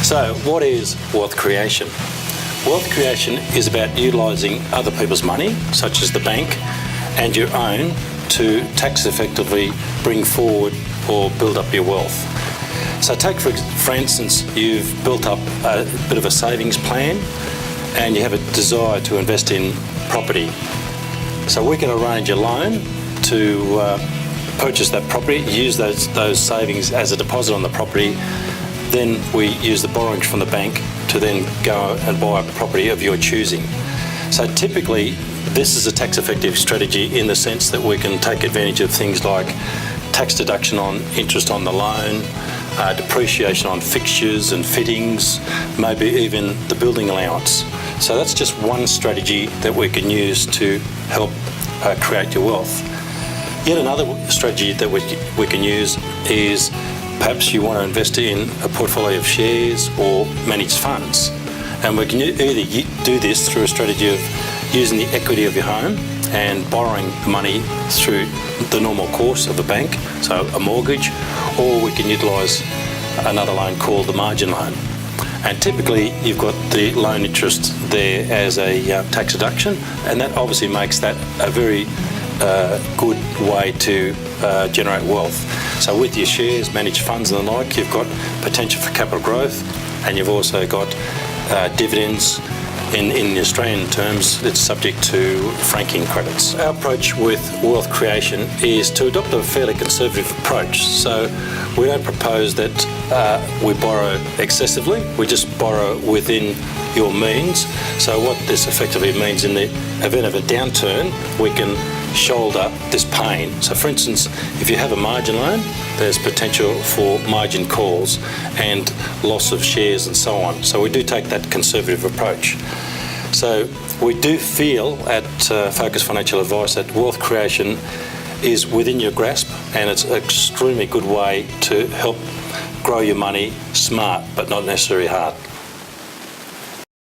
So what is wealth creation? Wealth creation is about utilising other people's money, such as the bank, and your own to tax effectively bring forward or build up your wealth. So take for instance, you've built up a bit of a savings plan and you have a desire to invest in property. So we can arrange a loan to purchase that property, use those savings as a deposit on the property. Then we use the borrowings from the bank to then go and buy a property of your choosing. So typically, this is a tax-effective strategy in the sense that we can take advantage of things like tax deduction on interest on the loan, depreciation on fixtures and fittings, maybe even the building allowance. So that's just one strategy that we can use to help create your wealth. Yet another strategy that we can use is perhaps you want to invest in a portfolio of shares or managed funds. And we can either do this through a strategy of using the equity of your home and borrowing the money through the normal course of a bank, so a mortgage, or we can utilise another loan called the margin loan. And typically you've got the loan interest there as a tax deduction, and that obviously makes that a very good way to generate wealth. So with your shares, managed funds and the like, you've got potential for capital growth, and you've also got dividends. In Australian terms, it's subject to franking credits. Our approach with wealth creation is to adopt a fairly conservative approach. So we don't propose that we borrow excessively, we just borrow within your means. So what this effectively means, in the event of a downturn, we can shoulder this pain. So for instance, if you have a margin loan, there's potential for margin calls and loss of shares and so on. So we do take that conservative approach. So we do feel at Focus Financial Advice that wealth creation is within your grasp, and it's an extremely good way to help grow your money smart but not necessarily hard.